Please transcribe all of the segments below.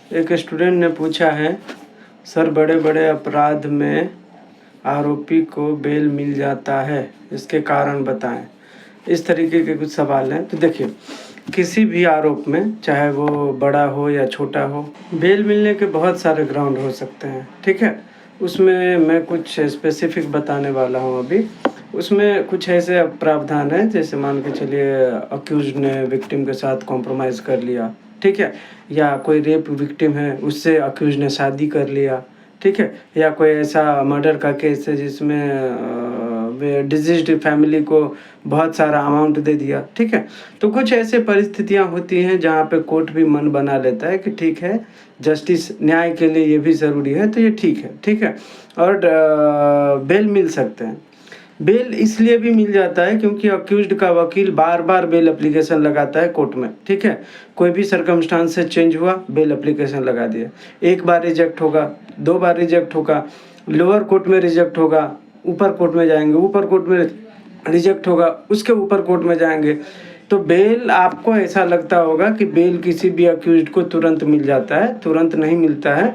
एक स्टूडेंट ने पूछा है, सर बड़े बड़े अपराध में आरोपी को बेल मिल जाता है, इसके कारण बताएं। इस तरीके के कुछ सवाल हैं। तो देखिए, किसी भी आरोप में, चाहे वो बड़ा हो या छोटा हो, बेल मिलने के बहुत सारे ग्राउंड हो सकते हैं, ठीक है। उसमें मैं कुछ स्पेसिफिक बताने वाला हूँ अभी। उसमें कुछ ऐसे प्रावधान हैं, जैसे मान के चलिए अक्यूज्ड ने विक्टिम के साथ कॉम्प्रोमाइज़ कर लिया, ठीक है, या कोई रेप विक्टिम है उससे अक्यूज्ड ने शादी कर लिया, ठीक है, या कोई ऐसा मर्डर का केस है जिसमें डिजीज्ड फैमिली को बहुत सारा अमाउंट दे दिया, ठीक है। तो कुछ ऐसे परिस्थितियाँ होती हैं जहाँ पे कोर्ट भी मन बना लेता है कि ठीक है, जस्टिस न्याय के लिए ये भी ज़रूरी है, तो ये ठीक है, और बेल मिल सकते हैं। बेल इसलिए भी मिल जाता है क्योंकि अक्यूज्ड का वकील बार-बार बेल एप्लीकेशन लगाता है कोर्ट में, ठीक है। कोई भी सर्कमस्टांस से चेंज हुआ, बेल एप्लीकेशन लगा दिया। एक बार रिजेक्ट होगा, 2 बार रिजेक्ट होगा, लोअर कोर्ट में रिजेक्ट होगा, ऊपर कोर्ट में जाएंगे, ऊपर कोर्ट में रिजेक्ट होगा, उसके ऊपर कोर्ट में जाएंगे। तो बेल, आपको ऐसा लगता होगा कि बेल किसी भी अक्यूज्ड को तुरंत मिल जाता है, तुरंत नहीं मिलता है।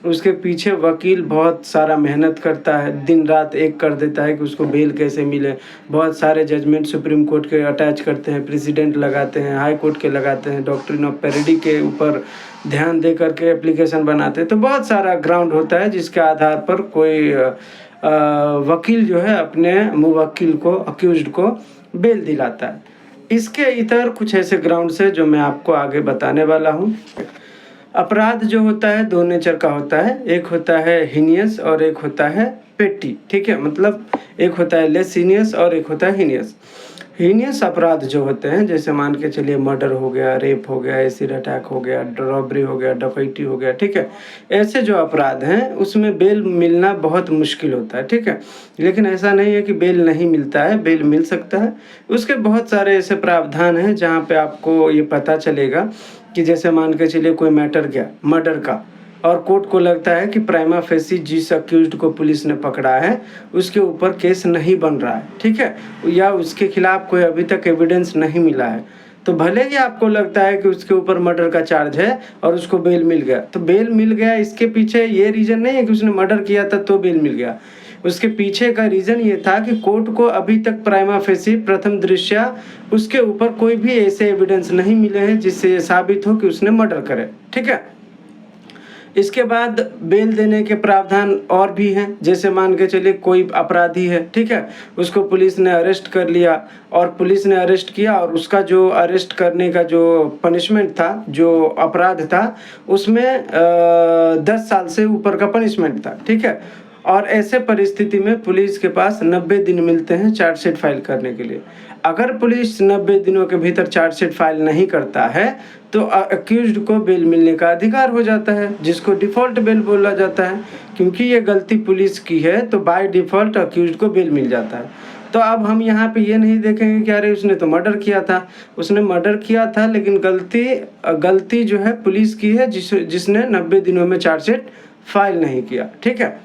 उसके पीछे वकील बहुत सारा मेहनत करता है, दिन रात एक कर देता है कि उसको बेल कैसे मिले। बहुत सारे जजमेंट सुप्रीम कोर्ट के अटैच करते हैं, प्रेसिडेंट लगाते हैं, हाई कोर्ट के लगाते हैं, डॉक्ट्रिन ऑफ पेरिडी के ऊपर ध्यान दे करके एप्लीकेशन बनाते हैं। तो बहुत सारा ग्राउंड होता है जिसके आधार पर कोई वकील जो है अपने मुवक्किल को, अक्यूज्ड को बेल दिलाता है। इसके इतर कुछ ऐसे ग्राउंड्स हैं जो मैं आपको आगे बताने वाला हूँ। अपराध जो होता है 2 नेचर का होता है, एक होता है हीनियस और एक होता है पेटी, ठीक है। मतलब एक होता है लेस हीनियस और एक होता है हीनियस। हीनियस अपराध जो होते हैं, जैसे मान के चलिए मर्डर हो गया, रेप हो गया, एसिड अटैक हो गया, रॉबरी हो गया, डकैती हो गया, ठीक है। ऐसे जो अपराध हैं उसमें बेल मिलना बहुत मुश्किल होता है, ठीक है। लेकिन ऐसा नहीं है कि बेल नहीं मिलता है, बेल मिल सकता है। उसके बहुत सारे ऐसे प्रावधान हैं जहाँ पे आपको ये पता चलेगा कि जैसे मान के चलिए कोई मैटर गया मर्डर का, और कोर्ट को लगता है कि प्राइमा फेसी जिस अक्यूज्ड को पुलिस ने पकड़ा है उसके ऊपर केस नहीं बन रहा है, ठीक है, या उसके खिलाफ कोई अभी तक एविडेंस नहीं मिला है। तो भले ही आपको लगता है कि उसके ऊपर मर्डर का चार्ज है और उसको बेल मिल गया, तो बेल मिल गया, इसके पीछे ये रीज़न नहीं है कि उसने मर्डर किया था तो बेल मिल गया। उसके पीछे का रीज़न ये था कि कोर्ट को अभी तक प्राइमा फेसी, प्रथम दृष्टया उसके ऊपर कोई भी ऐसे एविडेंस नहीं मिले हैं जिससे ये साबित हो कि उसने मर्डर करे, ठीक है। इसके बाद बेल देने के प्रावधान और भी हैं, जैसे मान के चलिए कोई अपराधी है, ठीक है, उसको पुलिस ने अरेस्ट कर लिया और पुलिस ने अरेस्ट किया और उसका जो अरेस्ट करने का जो पनिशमेंट था, जो अपराध था, उसमें 10 साल से ऊपर का पनिशमेंट था, ठीक है। और ऐसे परिस्थिति में पुलिस के पास 90 दिन मिलते हैं चार्जशीट फाइल करने के लिए। अगर पुलिस 90 दिनों के भीतर चार्जशीट फाइल नहीं करता है तो अक्यूज्ड को बेल मिलने का अधिकार हो जाता है, जिसको डिफ़ॉल्ट बेल बोला जाता है। क्योंकि ये गलती पुलिस की है तो बाय डिफ़ॉल्ट अक्यूज्ड को बेल मिल जाता है। तो अब हम यहाँ पे ये नहीं देखेंगे कि अरे उसने तो मर्डर किया था, उसने मर्डर किया था लेकिन गलती जो है पुलिस की है, जिसने 90 दिनों में चार्जशीट फाइल नहीं किया, ठीक है।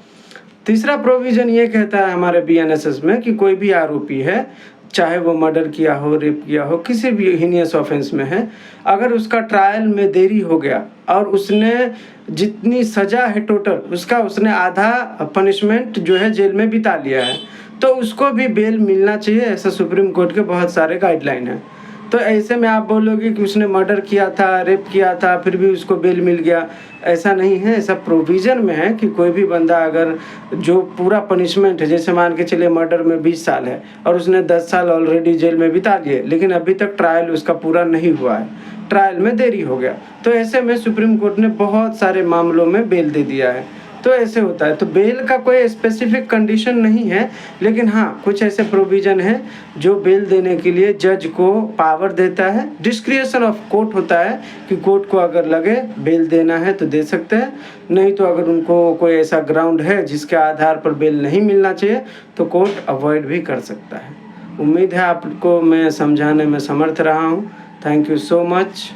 तीसरा प्रोविज़न ये कहता है हमारे बीएनएसएस में कि कोई भी आरोपी है, चाहे वो मर्डर किया हो, रेप किया हो, किसी भी हीनियस ऑफेंस में है, अगर उसका ट्रायल में देरी हो गया और उसने जितनी सज़ा है टोटल उसका उसने आधा पनिशमेंट जो है जेल में बिता लिया है, तो उसको भी बेल मिलना चाहिए। ऐसा सुप्रीम कोर्ट के बहुत सारे गाइडलाइन हैं। तो ऐसे में आप बोलोगे कि उसने मर्डर किया था, रेप किया था, फिर भी उसको बेल मिल गया, ऐसा नहीं है। ऐसा प्रोविज़न में है कि कोई भी बंदा अगर जो पूरा पनिशमेंट है, जैसे मान के चलिए मर्डर में 20 साल है और उसने 10 साल ऑलरेडी जेल में बिता लिए, लेकिन अभी तक ट्रायल उसका पूरा नहीं हुआ है, ट्रायल में देरी हो गया, तो ऐसे में सुप्रीम कोर्ट ने बहुत सारे मामलों में बेल दे दिया है। तो ऐसे होता है। तो बेल का कोई स्पेसिफिक कंडीशन नहीं है, लेकिन हाँ कुछ ऐसे प्रोविज़न है जो बेल देने के लिए जज को पावर देता है। डिस्क्रिशन ऑफ कोर्ट होता है कि कोर्ट को अगर लगे बेल देना है तो दे सकते हैं, नहीं तो अगर उनको कोई ऐसा ग्राउंड है जिसके आधार पर बेल नहीं मिलना चाहिए तो कोर्ट अवॉइड भी कर सकता है। उम्मीद है आपको मैं समझाने में समर्थ रहा हूँ। Thank you so much.